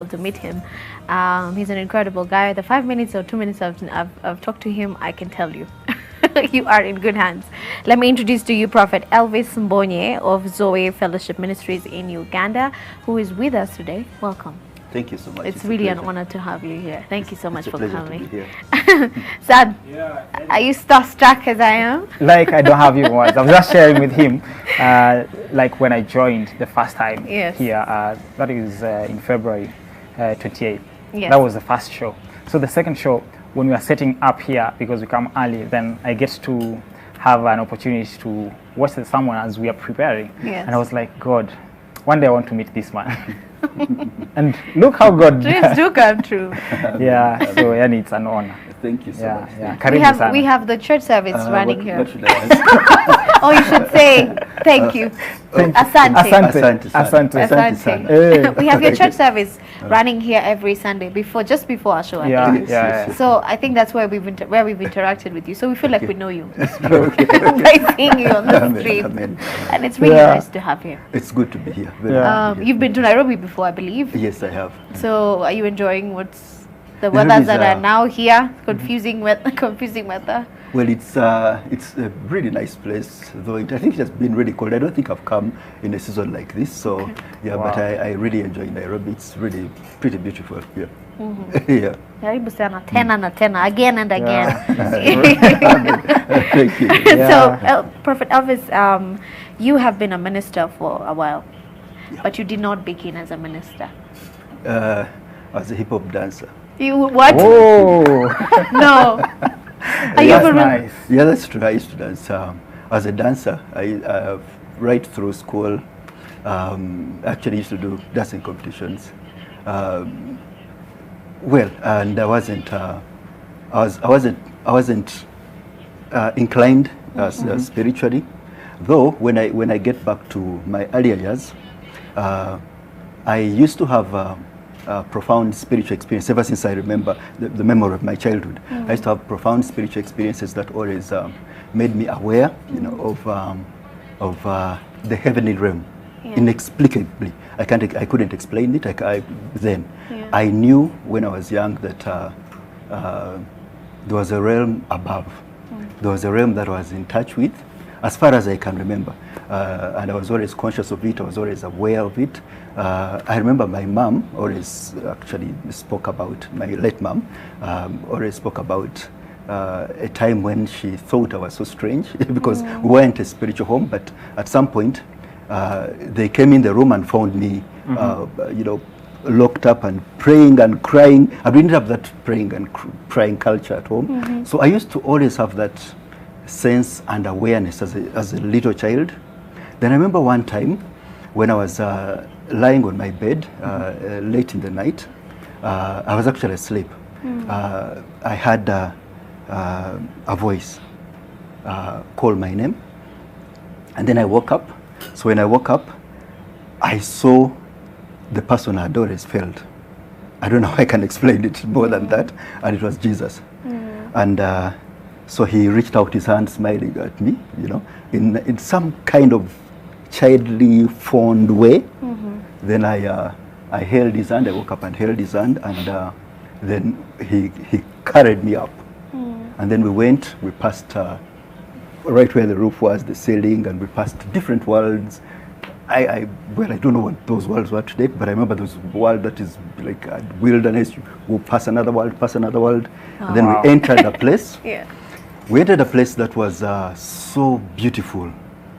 to meet him. He's an incredible guy. The 5 minutes or 2 minutes I've talked to him, I can tell you, you are in good hands. Let me introduce to you Prophet Elvis Mbonye of Zoe Fellowship Ministries in Uganda, who is with us today. Welcome. Thank you so much. It's really an honor to have you here. Thank you so much for coming. Here. Sad, are you starstruck as I am? Like, I don't have you words. I was just sharing with him, like when I joined the first time here, that is in February 28th. Yes. That was the first show. So the second show, when we are setting up here, because we come early, then I get to have an opportunity to watch the sermon as we are preparing. Yes. And I was like, God, one day I want to meet this man. And look how God Dreams do come true. Yeah, so and it's an honor. Thank you so much. Yeah. We have the church service running here. What should I ask? Oh, you should say thank you. Asante. Asante. We have your church service running here every Sunday just before our show. I think. Yeah. So I think that's where we've interacted with you. So we feel like we know you by seeing you on the street, and it's really nice to have you. It's good to be here. You've been to Nairobi before, I believe. Yes, I have. So are you enjoying the weather that are now here? Confusing weather. Well, it's a really nice place, though I think it has been really cold. I don't think I've come in a season like this, so but I really enjoy Nairobi. It's really pretty beautiful here. Yeah. Karibu sana tena na tena, again and again. Thank you. So, Prophet Elvis, you have been a minister for a while, but you did not begin as a minister. As a hip hop dancer. You what? Oh, no. that's nice. Yeah, that's true. I used to dance as a dancer. I right through school, actually used to do dancing competitions. Well, and I wasn't inclined spiritually. Though when I get back to my earlier years, I used to have a profound spiritual experience ever since I remember the memory of my childhood. I used to have profound spiritual experiences that always made me aware, of the heavenly realm. Inexplicably, I couldn't explain it. I knew when I was young that there was a realm above. There was a realm that I was in touch with, as far as I can remember, and I was always conscious of it. I was always aware of it. I remember my mom always actually spoke about, my late mom always spoke about a time when she thought I was so strange because we weren't a spiritual home, but at some point they came in the room and found me, locked up and praying and crying. I didn't have that praying and crying culture at home. So I used to always have that sense and awareness as a little child. Then I remember one time when I was lying on my bed late in the night. I was actually asleep. I had a voice call my name, and then I woke up. So when I woke up, I saw the person I had always felt. I don't know how I can explain it more than that, and it was Jesus. And so he reached out his hand, smiling at me, in some kind of childly, fond way. Then I held his hand. I woke up and held his hand, and then he carried me up. And then we passed right where the roof was, the ceiling, and we passed different worlds. I don't know what those worlds were today, but I remember those world that is like a wilderness. We'll pass another world, and then we entered a place. We entered a place that was so beautiful,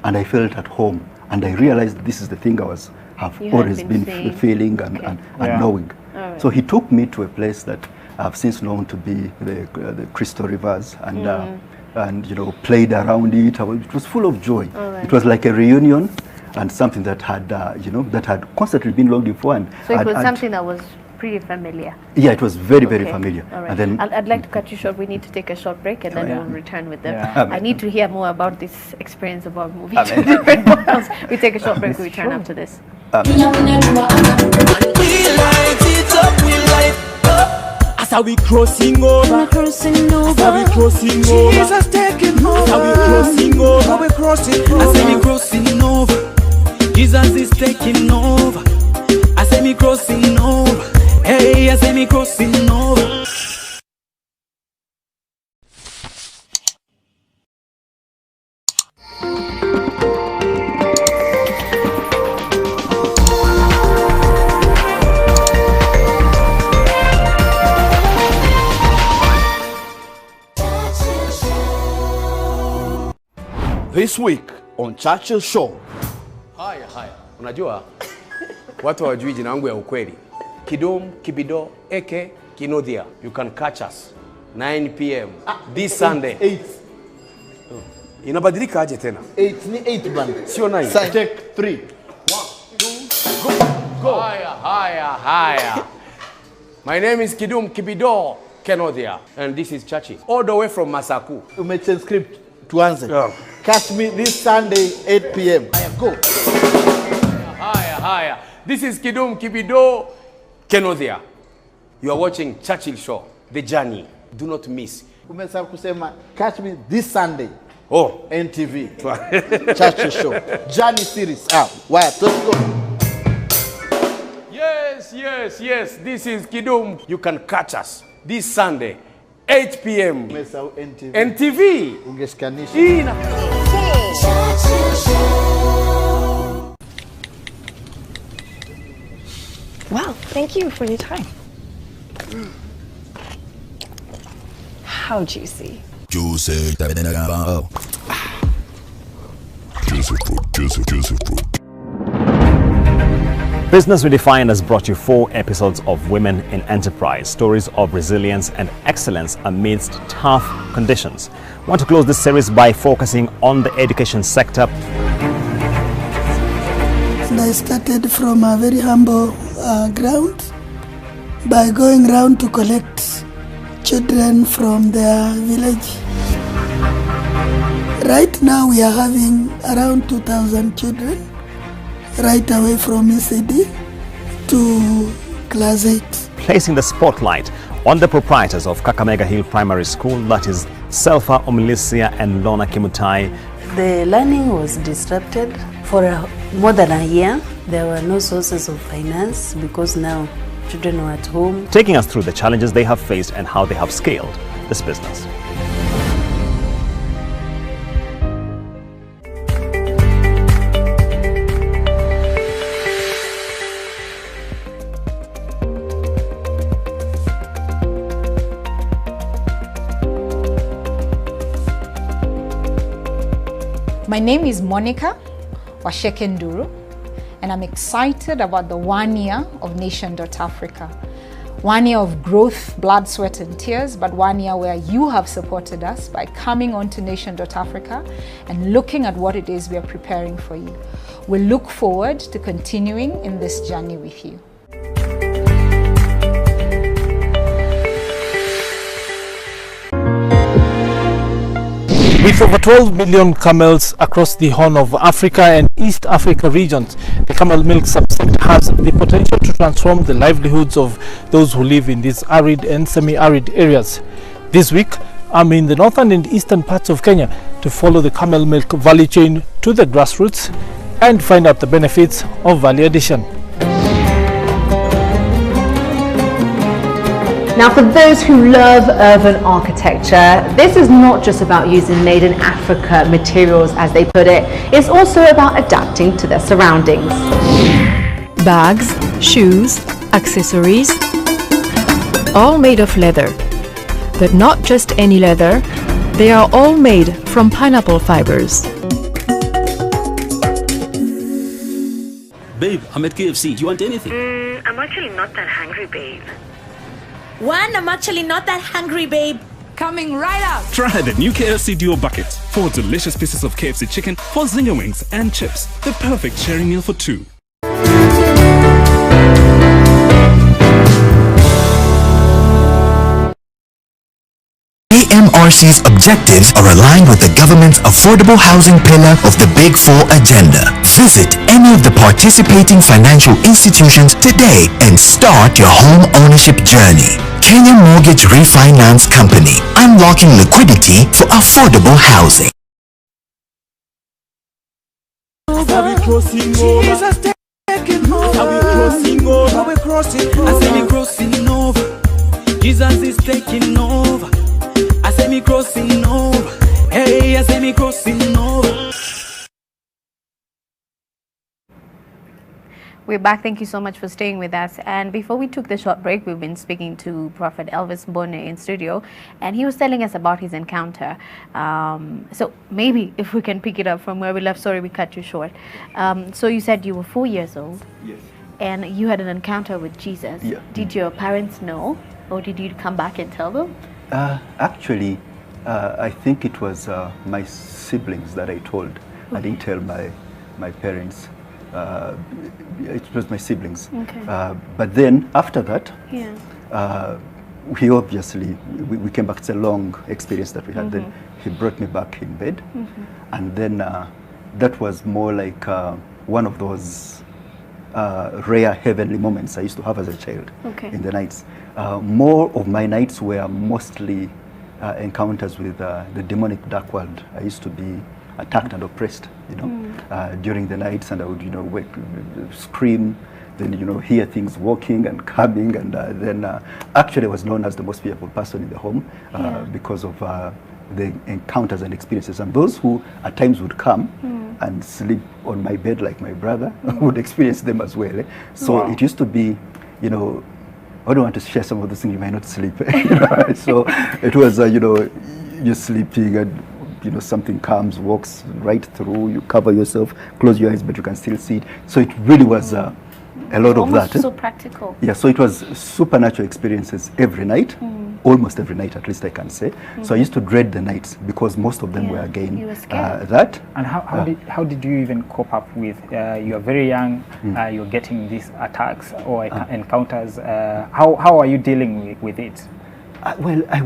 and I felt at home, and I realized this is the thing I have always been feeling and knowing. So he took me to a place that I've since known to be the Crystal Rivers, and played around it. It was full of joy. It was like a reunion, and something that had that had constantly been longing for. And so it was something that was pretty familiar. Yeah, it was very familiar. All right. And then I'd like to cut you short. We need to take a short break, and then we'll return with them. Yeah. I need to hear more about this experience about moving to different worlds. We take a short break. We return after this. We light it up, we light up. As we crossing over, as we crossing over, Jesus taking over. As we crossing over, we crossing over. Jesus is taking over. As we crossing over. I say me crossing over. This week on Churchill Show. Haya. Unajua watu hawajui jina langu ya ukweli. Kidum Kibido Eke Kinodhia. You can catch us 9 p.m. this Sunday. 8. Inabadilika aje tena? 8 ni 8 band. Sio 9. Take 3. 1, 2, go. Haya. My name is Kidum Kibido Kenodhia and this is Churchill. All the way from Masaku. Umechange script. Tuanze. Yeah. Catch me this Sunday 8 p.m. Go. Haya. This is Kidum Kibido Kenodhia. You are watching Churchill Show. The journey. Do not miss. Umesahau kusema catch me this Sunday. Oh, NTV. Churchill Show. Journey series. Why? Let's go. Yes. This is Kidum. You can catch us this Sunday 8 p.m. Umesahau NTV. NTV. Ungeshikanisha. Wow, thank you for your time. How juicy. Juicy fruit. Business Redefined has brought you 4 episodes of Women in Enterprise, stories of resilience and excellence amidst tough conditions. I want to close this series by focusing on the education sector. And I started from a very humble ground by going around to collect children from their village. Right now we are having around 2,000 children right away from ECD to class 8. Placing the spotlight on the proprietors of Kakamega Hill Primary School, that is Selfa Omilisia and Lona Kimutai. The learning was disrupted for more than a year. There were no sources of finance because now children were at home. Taking us through the challenges they have faced and how they have scaled this business. My name is Monica Washekenduru, and I'm excited about the 1 year of Nation.Africa. 1 year of growth, blood, sweat, and tears, but 1 year where you have supported us by coming on to Nation.Africa and looking at what it is we are preparing for you. We look forward to continuing in this journey with you. With over 12 million camels across the Horn of Africa and East Africa regions, the camel milk subsector has the potential to transform the livelihoods of those who live in these arid and semi-arid areas. This week, I'm in the northern and eastern parts of Kenya to follow the camel milk value chain to the grassroots and find out the benefits of value addition. Now, for those who love urban architecture, this is not just about using made in Africa materials, as they put it. It's also about adapting to their surroundings. Bags, shoes, accessories, all made of leather. But not just any leather, they are all made from pineapple fibers. Babe, I'm at KFC. Do you want anything? I'm actually not that hungry, babe. I'm actually not that hungry, babe. Coming right up. Try the new KFC Duo Bucket. 4 delicious pieces of KFC chicken, 4 zinger wings, and chips. The perfect sharing meal for 2. AMRC's objectives are aligned with the government's affordable housing pillar of the Big Four agenda. Visit any of the participating financial institutions today and start your home ownership journey. Kenya Mortgage Refinance Company, unlocking liquidity for affordable housing. Are we crossing over? Jesus taking over. Are we crossing over? Are we crossing over? I say we crossing over. Jesus is taking over. I say me crossing over. Hey, I say me crossing over. We're back. Thank you so much for staying with us. And before we took the short break, we've been speaking to Prophet Elvis Mbonye in studio, and he was telling us about his encounter. So maybe if we can pick it up from where we left. Sorry, we cut you short. So you said you were 4 years old. Yes. And you had an encounter with Jesus. Yeah. Did your parents know, or did you come back and tell them? Actually, I think it was my siblings that I told. I didn't tell my parents. It was my siblings. Okay. But then after that, Yeah. we obviously, we came back. It's a long experience that we had. Then he brought me back in bed. And then that was more like one of those rare heavenly moments I used to have as a child. Okay. In the nights. More of my nights were mostly encounters with the demonic dark world. I used to be attacked and oppressed, you know, during the nights, and I would, you know, wake, scream, then, you know, hear things walking and coming, and then actually I was known as the most fearful person in the home because of the encounters and experiences. And those who at times would come and sleep on my bed like my brother would experience them as well. So it used to be, you know, I don't want to share some of those things, you might not sleep. You know? So it was, you know, you're sleeping and, you know, something comes, walks right through, you cover yourself, close your eyes, but you can still see it. So it really was a lot of that. So practical. Yeah, so it was supernatural experiences every night, almost every night at least I can say. So I used to dread the nights because most of them were again You were scared. that. And how did you even cope up with, you're very young, you're getting these attacks or encounters, how are you dealing with it? Well, I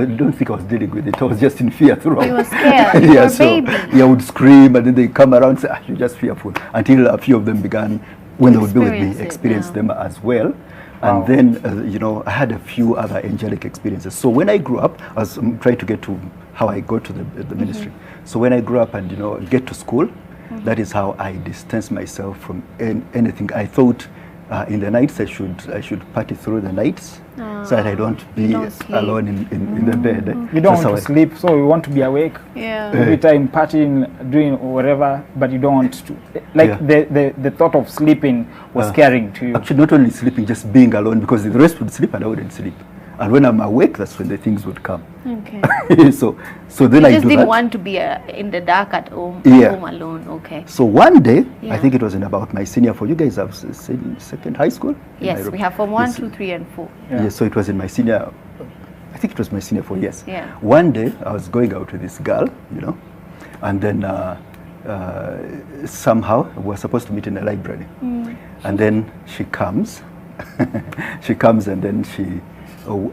don't think I was dealing with it. I was just in fear throughout. You were scared. You were a baby. Yeah, I would scream, and then they come around and say, you're just fearful. Until a few of them began, when they would be with me, experience them as well. And then, you know, I had a few other angelic experiences. So when I grew up, I was trying to get to how I got to the ministry. So when I grew up and, you know, get to school, that is how I distanced myself from anything. I thought in the nights I should party through the nights so that I don't be alone in the bed. You don't want to sleep, so you want to be awake every time, partying, doing whatever, but you don't want to. Like the thought of sleeping was scaring to you. Actually, not only sleeping, just being alone, because the rest would sleep and I wouldn't sleep. And when I'm awake, that's when the things would come. Okay. so then you I just do didn't that. want to be in the dark at home, home alone. Okay. So one day, I think it was in about my senior 4. You guys have second high school? Yes, we have Form 1, 2, 3, and 4. Yes, so it was in my senior, I think it was my senior 4, yes. Yeah. One day, I was going out with this girl, you know, and then somehow we were supposed to meet in a library. And then she comes, and then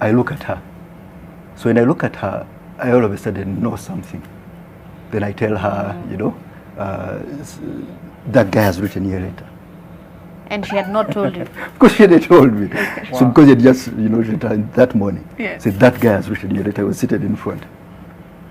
I look at her. So when I look at her, I all of a sudden know something. Then I tell her, you know, that guy has written your letter. And she had not told you? Of course she had told me. Okay. So because it just, you know, returned that morning. Yes. Said, that guy has written your letter. I was seated in front.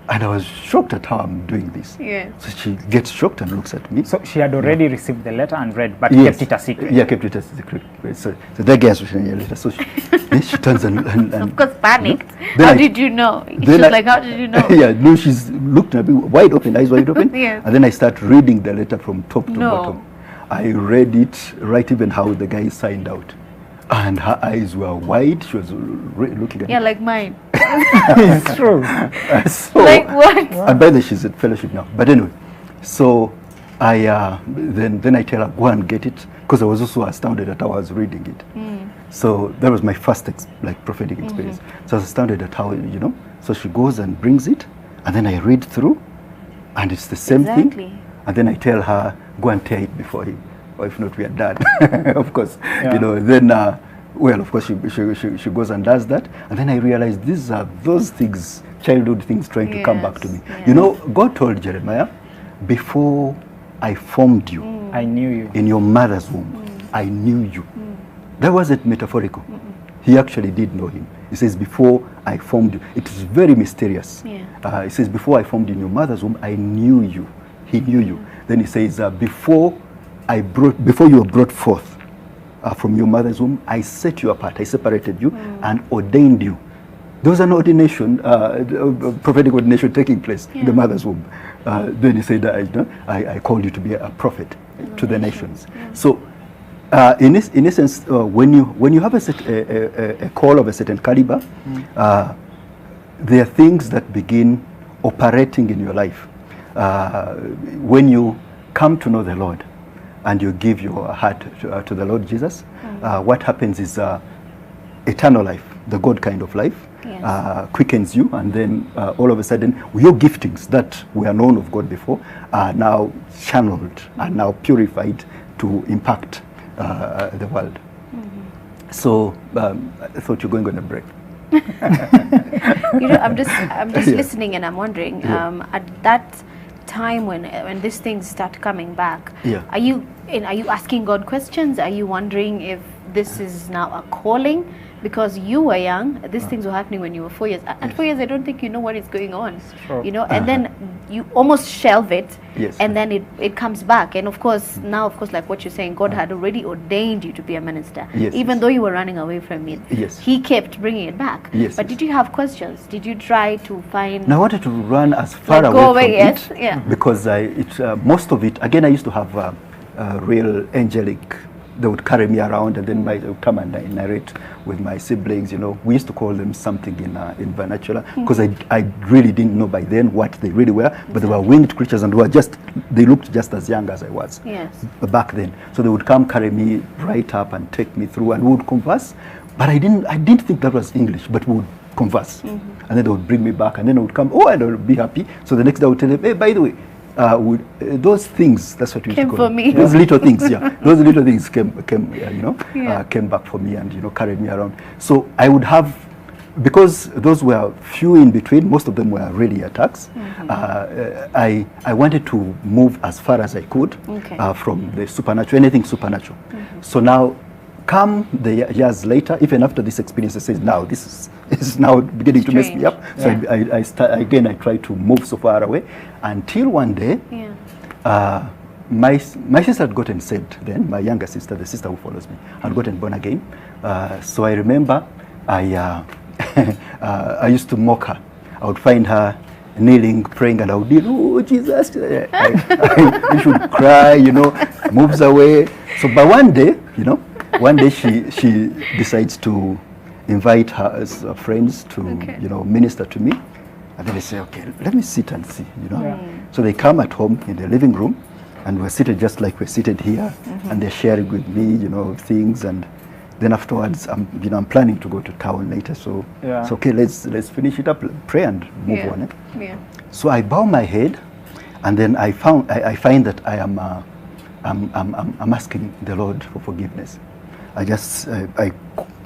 And I was shocked at how I'm doing this. Yeah. So she gets shocked and looks at me. So she had already received the letter and read, but kept it a secret. Yeah, kept it a secret. So that guy has written your letter. So she turns and of course, panicked. You know? How did you know? She's like, how did you know? Yeah, no, she's looked at me wide open, eyes wide open. Yes. And then I start reading the letter from top to bottom. I read it, right, even how the guy signed out. And her eyes were wide. She was looking at me. Yeah, like mine. It's true. So, like what? And by the way, she's at fellowship now. But anyway, so I then I tell her, go and get it, because I was also astounded at how I was reading it. So that was my first prophetic experience. So I was astounded at how, you know. So she goes and brings it, and then I read through, and it's the same thing. And then I tell her, go and tear it before him, or if not, we are done. Of course, you know. Then, well, of course, she goes and does that, and then I realize these are those things, childhood things, trying to come back to me. You know, God told Jeremiah, before I formed you, I knew you. In your mother's womb, I knew you. That wasn't metaphorical. He actually did know him. He says, before I formed you. It is very mysterious. He says, before I formed you in your mother's womb, I knew you. He knew you. Then he says, before you were brought forth, from your mother's womb, I set you apart. I separated you and ordained you. There was an ordination, prophetic ordination taking place in the mother's womb. Then he said, I called you to be a prophet to the nations. So, in essence, when you have a call of a certain caliber, there are things that begin operating in your life. When you come to know the Lord and you give your heart to the Lord Jesus, what happens is eternal life, the God kind of life, quickens you, and then all of a sudden your giftings that were known of God before are now channeled, are now purified to impact the world. So I thought you were going on a break. I'm just listening, and I'm wondering, at that time when these things start coming back, are you asking God questions? Are you wondering if this is now a calling? Because you were young, these things were happening when you were 4 years. At 4 years, I don't think you know what is going on. Sure. And then you almost shelve it, Yes. and then it comes back. And of course, now, like what you're saying, God had already ordained you to be a minister. Yes, Even though you were running away from it, He kept bringing it back. Yes, but did you have questions? Did you try to find... Now I wanted to run as far Like, away go away, from it, yes, because most of it, again, I used to have real angelic. They would carry me around, and then they would come and narrate with my siblings. We used to call them something in vernacular, because I really didn't know by then what they really were, but they were winged creatures, and they looked just as young as I was back then. So they would come, carry me right up and take me through, and we would converse. But I didn't think that was English, but we would converse. And then they would bring me back, and then I would come, and I would be happy. So the next day I would tell them, hey, by the way, those things, that's what we came call for them. me. Those little things, those little things came back for me, and carried me around. So I would have, because those were few in between, most of them were really attacks. I wanted to move as far as I could from the supernatural, anything supernatural. So now, come the years later, even after this experience, I said, now this is now beginning to mess me up. So I try to move so far away, until one day, my sister had gotten saved then, my younger sister, the sister who follows me, had gotten born again. So I remember I used to mock her. I would find her kneeling, praying, and I would be, oh, Jesus. I should cry, moves away. So by one day, she decides to invite her friends to, minister to me. And then they say, okay, let me sit and see, So they come at home in the living room, and we're seated just like we're seated here, and they're sharing with me, things. And then afterwards, I'm planning to go to town later. So it's okay, let's finish it up, pray and move on. So I bow my head, and then I find that I'm asking the Lord for forgiveness. I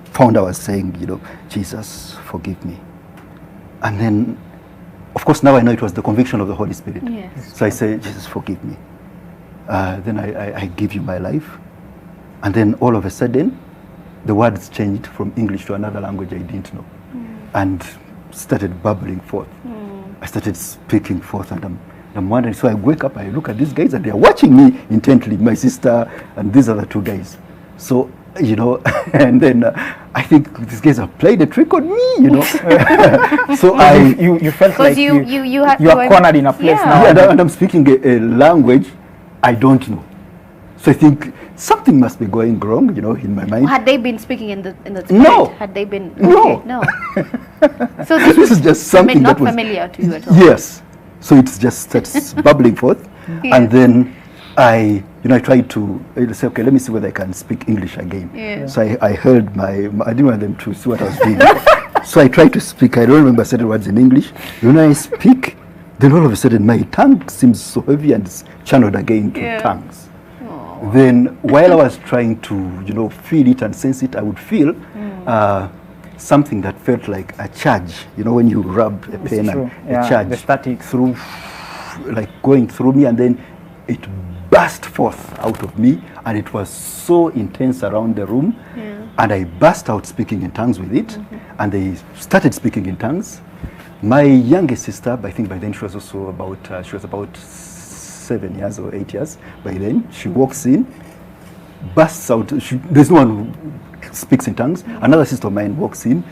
found I was saying, Jesus, forgive me. And then, of course, now I know it was the conviction of the Holy Spirit. So I say, Jesus, forgive me. Then I give you my life. And then all of a sudden, the words changed from English to another language I didn't know, and started bubbling forth. I started speaking forth, and I'm wondering. So I wake up, I look at these guys, and they're watching me intently, my sister and these other two guys. So, and then I think these guys have played a trick on me, So you felt like you are cornered in a place now. Yeah, and I'm speaking a language I don't know. So I think something must be going wrong, in my mind. Had they been speaking in the spirit? No. Had they been? No. Okay, no. So this is just something not that was familiar to you at all. Yes. So it's just starts bubbling forth, and then I tried to say, okay, let me see whether I can speak English again. So I heard I didn't want them to see what I was doing. So I tried to speak. I don't remember certain words in English. When I speak, then all of a sudden my tongue seems so heavy and it's channeled again to tongues. Then while I was trying to, feel it and sense it, I would feel something that felt like a charge. When you rub a pen and a charge, the static through, like going through me, and then it burst forth out of me, and it was so intense around the room, and I burst out speaking in tongues with it, and they started speaking in tongues. My youngest sister, I think by then she was also about 7 years or 8 years. By then she walks in, bursts out. There's no one who speaks in tongues. Another sister of mine walks in.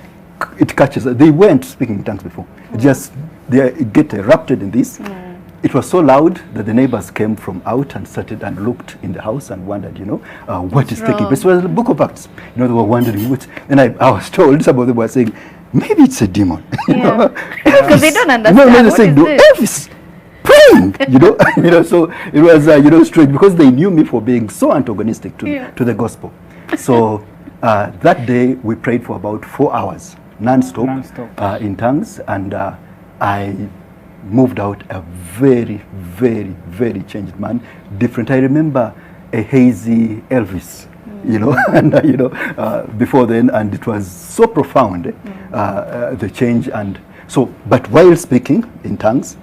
It catches her. They weren't speaking in tongues before. Just they get erupted in this. It was so loud that the neighbors came from out and started and looked in the house and wondered, what is taking place. It was the Book of Acts. They were wondering what. And I was told, some of them were saying, maybe it's a demon. Because they don't understand. No, they saying, Elvis praying. So it was strange because they knew me for being so antagonistic to the gospel. So that day we prayed for about 4 hours, non-stop. In tongues, and I moved out a very, very, very changed man, different. I remember a hazy Elvis, and before then, and it was so profound, the change. And so, but while speaking in tongues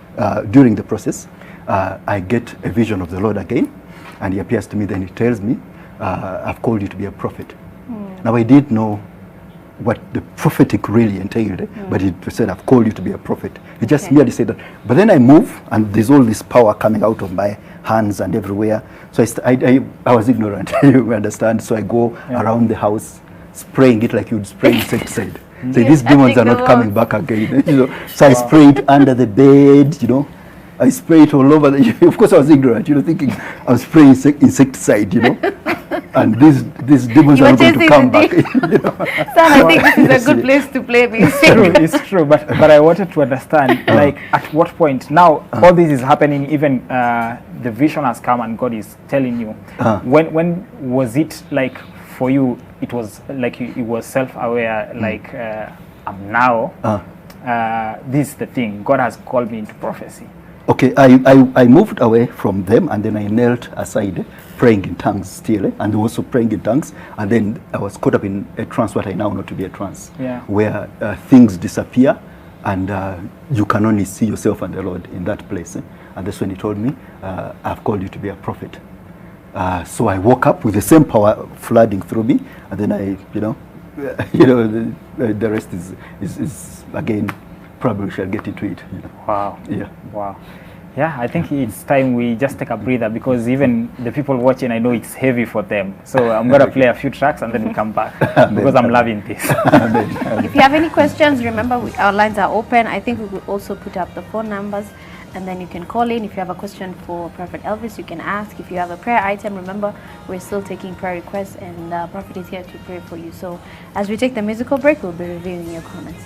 during the process, I get a vision of the Lord again, and he appears to me. Then he tells me, "I've called you to be a prophet." Now I didn't know what the prophetic really entailed, but he said, "I've called you to be a prophet." He just merely said that. But then I move, and there's all this power coming out of my hands and everywhere. So I was ignorant, you understand? So I go around the house, spraying it like you'd spray insecticide. So these demons are not coming back again. So I spray it under the bed, I spray it all over. Of course, I was ignorant, thinking I was spraying insecticide, and these demons are not going to come back. Son, I think this is a good place to play music. It's true, but I wanted to understand, like, at what point, now all this is happening, even the vision has come and God is telling you. When was it like for you, it was like you was self-aware, like, I'm now, this is the thing, God has called me into prophecy? Okay, I moved away from them, and then I knelt aside, praying in tongues still, and also praying in tongues, and then I was caught up in a trance, what I now know to be a trance, where things disappear, and you can only see yourself and the Lord in that place. And that's when he told me, I've called you to be a prophet. So I woke up with the same power flooding through me, and then the rest is again, probably we shall get into it. Wow. Yeah. Wow. Yeah, I think it's time we just take a breather, because even the people watching, I know it's heavy for them. So I'm going to play a few tracks and then we come back, because I'm loving this. If you have any questions, remember our lines are open. I think we will also put up the phone numbers, and then you can call in. If you have a question for Prophet Elvis, you can ask. If you have a prayer item, remember we're still taking prayer requests, and Prophet is here to pray for you. So as we take the musical break, we'll be reviewing your comments.